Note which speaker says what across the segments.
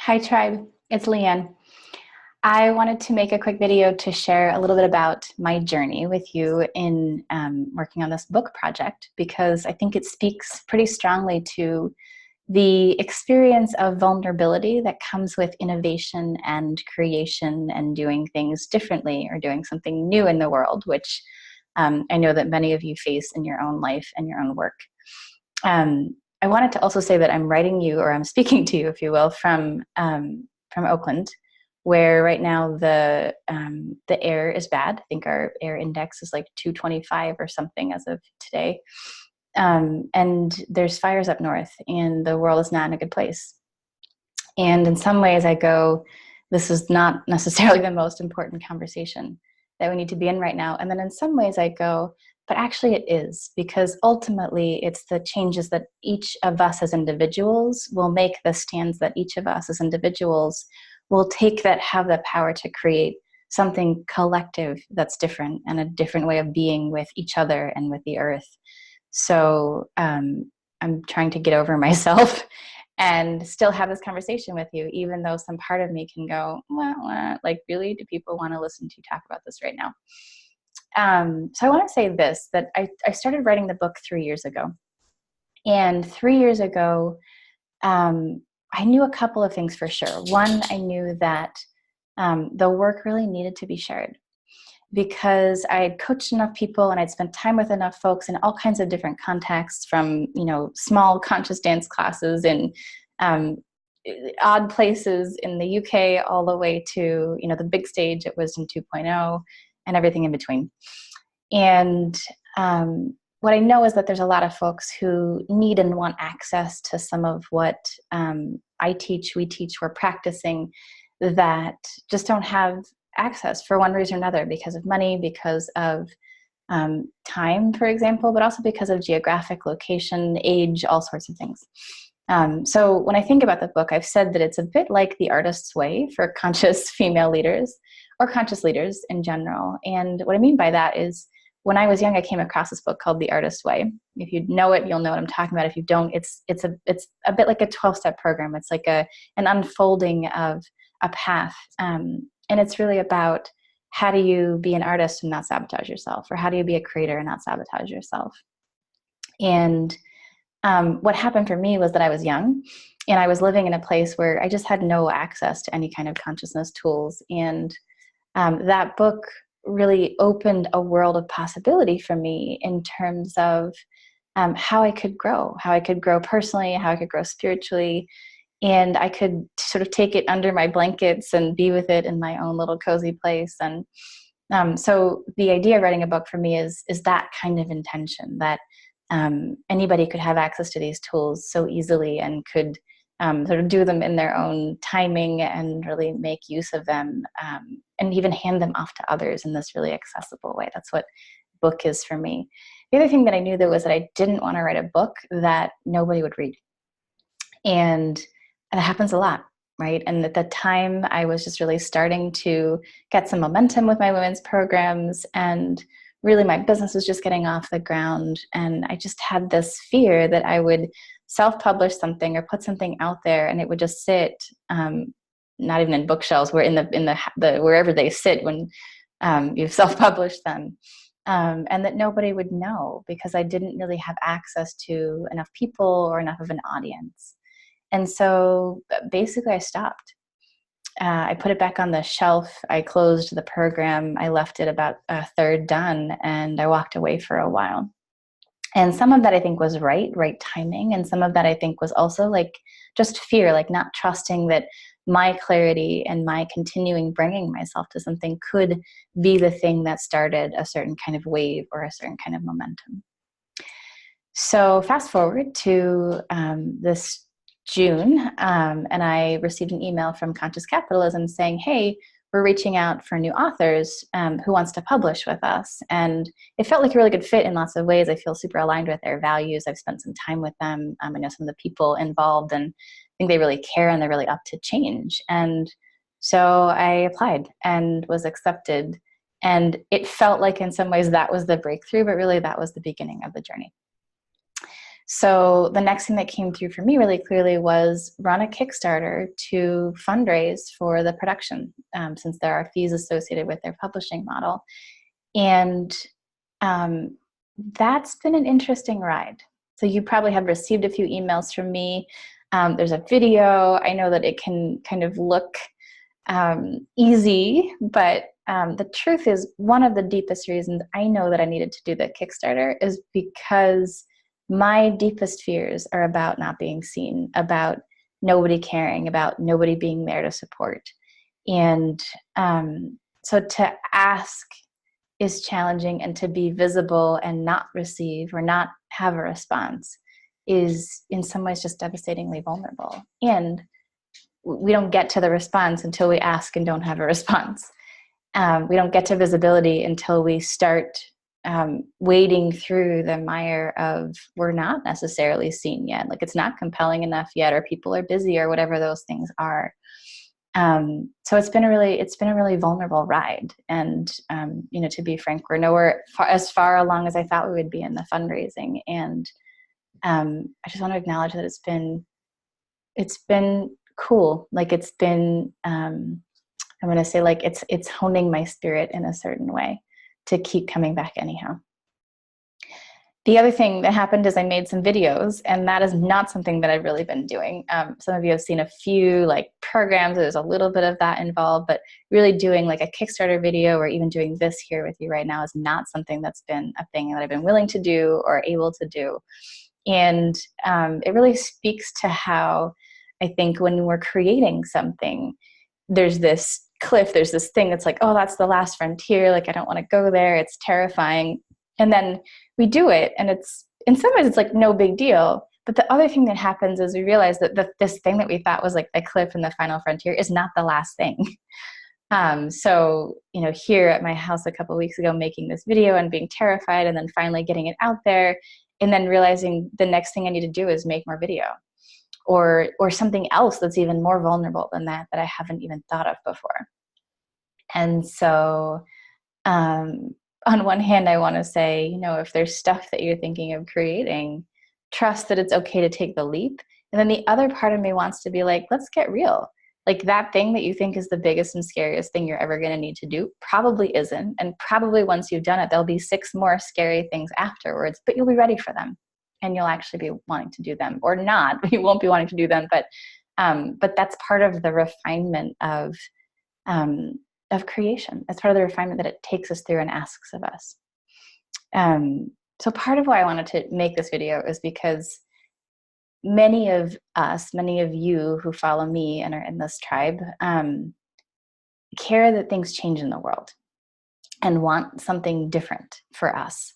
Speaker 1: Hi Tribe, it's Leanne. I wanted to make a quick video to share a little bit about my journey with you in working on this book project, because I think it speaks pretty strongly to the experience of vulnerability that comes with innovation and creation and doing things differently or doing something new in the world, which I know that many of you face in your own life and your own work. I wanted to also say that I'm writing you, or I'm speaking to you, if you will, from Oakland, where right now the air is bad. I think our air index is like 225 or something as of today. And there's fires up north, and the world is not in a good place. And in some ways, I go, this is not necessarily the most important conversation that we need to be in right now. And then in some ways, I go, but actually it is, because ultimately it's the changes that each of us as individuals will make, the stands that each of us as individuals will take, that have the power to create something collective that's different, and a different way of being with each other and with the earth. So I'm trying to get over myself and still have this conversation with you, even though some part of me can go, wah, wah, like, really, do people want to listen to you talk about this right now? So I want to say this, that I started writing the book 3 years ago. And 3 years ago, I knew a couple of things for sure. One, I knew that the work really needed to be shared, because I had coached enough people and I'd spent time with enough folks in all kinds of different contexts, from, small conscious dance classes in odd places in the UK, all the way to, the big stage at Wisdom 2.0 and everything in between. And what I know is that there's a lot of folks who need and want access to some of what I teach, we teach, we're practicing, that just don't have access for one reason or another, because of money, because of time, for example, but also because of geographic location, age, all sorts of things. So when I think about the book, I've said that it's a bit like The Artist's Way for conscious female leaders, or conscious leaders in general. And what I mean by that is, when I was young, I came across this book called The Artist's Way. If you know it, you'll know what I'm talking about. If you don't, it's a bit like a 12-step program. It's like an unfolding of a path. And it's really about, how do you be an artist and not sabotage yourself? Or how do you be a creator and not sabotage yourself? And what happened for me was that I was young, and I was living in a place where I just had no access to any kind of consciousness tools. And that book really opened a world of possibility for me in terms of how I could grow personally, how I could grow spiritually. And I could sort of take it under my blankets and be with it in my own little cozy place. And so the idea of writing a book for me is that kind of intention, that anybody could have access to these tools so easily, and could sort of do them in their own timing and really make use of them, and even hand them off to others in this really accessible way. That's what book is for me. The other thing that I knew, though, was that I didn't want to write a book that nobody would read. And that happens a lot, right? And at the time, I was just really starting to get some momentum with my women's programs, and really my business was just getting off the ground. And I just had this fear that I would self-publish something or put something out there, and it would just sit, not even in bookshelves, where in the wherever they sit when you've self-published them, and that nobody would know, because I didn't really have access to enough people or enough of an audience. And so basically I stopped. I put it back on the shelf. I closed the program. I left it about a third done, and I walked away for a while. And some of that I think was right timing. And some of that I think was also like just fear, like not trusting that my clarity and my continuing bringing myself to something could be the thing that started a certain kind of wave or a certain kind of momentum. So fast forward to this June, and I received an email from Conscious Capitalism saying, hey, we're reaching out for new authors who wants to publish with us. And it felt like a really good fit in lots of ways. I feel super aligned with their values. I've spent some time with them. I know some of the people involved, and I think they really care, and they're really up to change. And so I applied and was accepted. And it felt like in some ways that was the breakthrough, but really that was the beginning of the journey. So the next thing that came through for me really clearly was run a Kickstarter to fundraise for the production, since there are fees associated with their publishing model. And that's been an interesting ride. So you probably have received a few emails from me. There's a video. I know that it can kind of look easy, but the truth is, one of the deepest reasons I know that I needed to do the Kickstarter is because my deepest fears are about not being seen, about nobody caring, about nobody being there to support. And so to ask is challenging, and to be visible and not receive or not have a response is in some ways just devastatingly vulnerable. And we don't get to the response until we ask and don't have a response. We don't get to visibility until we start wading through the mire of we're not necessarily seen yet. Like, it's not compelling enough yet, or people are busy, or whatever those things are. So it's been a really vulnerable ride. And, to be frank, we're nowhere as far along as I thought we would be in the fundraising. And I just want to acknowledge that it's been cool. Like, it's been, I'm going to say, like, it's honing my spirit in a certain way to keep coming back anyhow. The other thing that happened is I made some videos, and that is not something that I've really been doing. Some of you have seen a few like programs. There's a little bit of that involved, but really doing like a Kickstarter video or even doing this here with you right now is not something that's been a thing that I've been willing to do or able to do. And it really speaks to how I think when we're creating something, there's this cliff, there's this thing that's like, oh, that's the last frontier. Like, I don't want to go there. It's terrifying. And then we do it, and it's, in some ways, it's like no big deal. But the other thing that happens is we realize that this thing that we thought was like the cliff and the final frontier is not the last thing. So, here at my house a couple of weeks ago, making this video and being terrified, and then finally getting it out there, and then realizing the next thing I need to do is make more video, or something else that's even more vulnerable than that I haven't even thought of before. And so, on one hand, I want to say, if there's stuff that you're thinking of creating, trust that it's okay to take the leap. And then the other part of me wants to be like, let's get real. Like, that thing that you think is the biggest and scariest thing you're ever going to need to do probably isn't. And probably once you've done it, there'll be 6 more scary things afterwards, but you'll be ready for them. And you'll actually be wanting to do them, or not. You won't be wanting to do them, but that's part of the refinement of creation. That's part of the refinement that it takes us through and asks of us. So part of why I wanted to make this video is because many of you who follow me and are in this tribe, care that things change in the world and want something different for us.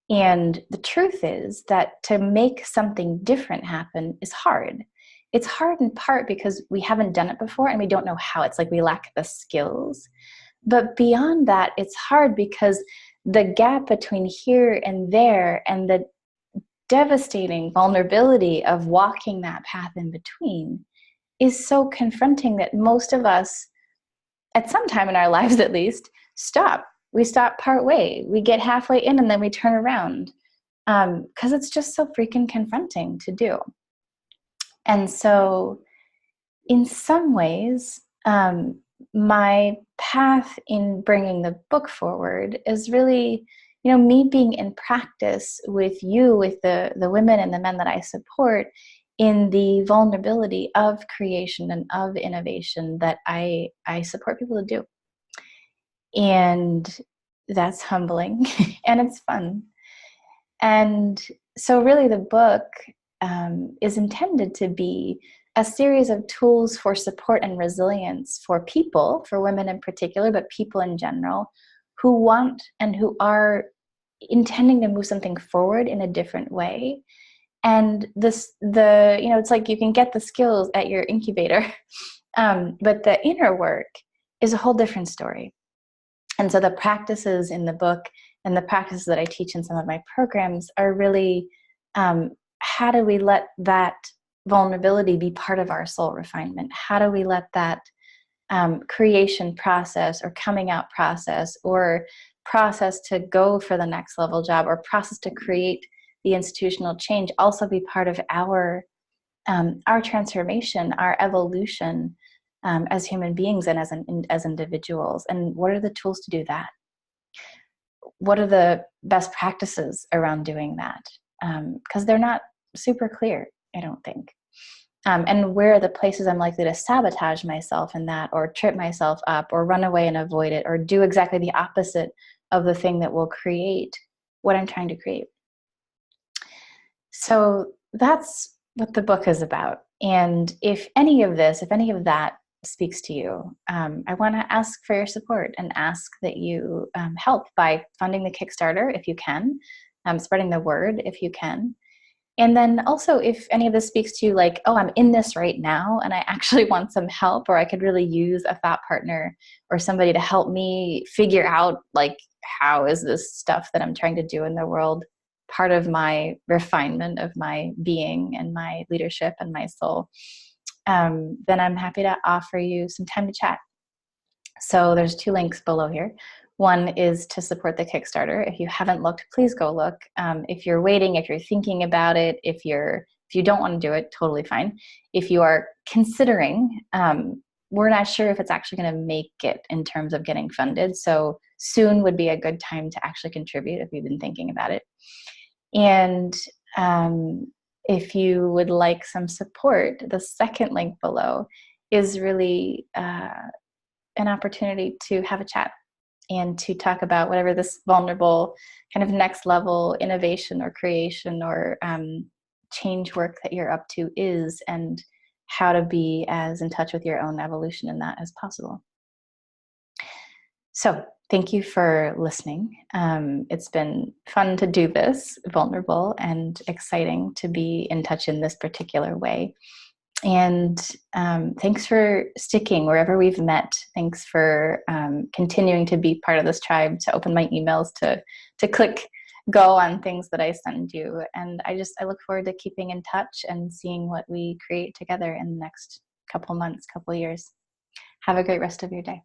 Speaker 1: And the truth is that to make something different happen is hard. It's hard in part because we haven't done it before and we don't know how. It's like we lack the skills. But beyond that, it's hard because the gap between here and there, and the devastating vulnerability of walking that path in between, is so confronting that most of us, at some time in our lives at least, stop. We stop part way. We get halfway in and then we turn around, because it's just so freaking confronting to do. And so in some ways, my path in bringing the book forward is really, me being in practice with you, with the women and the men that I support, in the vulnerability of creation and of innovation that I support people to do. And that's humbling and it's fun. And so really the book is intended to be a series of tools for support and resilience for people, for women in particular, but people in general, who want and who are intending to move something forward in a different way. And it's like you can get the skills at your incubator, but the inner work is a whole different story. And so the practices in the book and the practices that I teach in some of my programs are really, how do we let that vulnerability be part of our soul refinement? How do we let that creation process, or coming out process, or process to go for the next level job, or process to create the institutional change also be part of our transformation, our evolution as human beings and as individuals? And what are the tools to do that? What are the best practices around doing that? Because they're not super clear, I don't think. And where are the places I'm likely to sabotage myself in that, or trip myself up, or run away and avoid it, or do exactly the opposite of the thing that will create what I'm trying to create? So that's what the book is about. And if any of that speaks to you, I want to ask for your support and ask that you help by funding the Kickstarter if you can, spreading the word if you can. And then also, if any of this speaks to you, like, oh, I'm in this right now and I actually want some help, or I could really use a thought partner or somebody to help me figure out, like, how is this stuff that I'm trying to do in the world part of my refinement of my being and my leadership and my soul, then I'm happy to offer you some time to chat. So there's 2 links below here. One is to support the Kickstarter. If you haven't looked, please go look. If you're waiting, if you're thinking about it, if you don't want to do it, totally fine. If you are considering, we're not sure if it's actually going to make it in terms of getting funded. So soon would be a good time to actually contribute if you've been thinking about it. And if you would like some support, the second link below is really an opportunity to have a chat and to talk about whatever this vulnerable kind of next level innovation or creation or change work that you're up to is, and how to be as in touch with your own evolution in that as possible. So thank you for listening. It's been fun to do this, vulnerable and exciting to be in touch in this particular way. And thanks for sticking wherever we've met. Thanks for continuing to be part of this tribe, to open my emails, to click go on things that I send you. And I look forward to keeping in touch and seeing what we create together in the next couple months, couple years. Have a great rest of your day.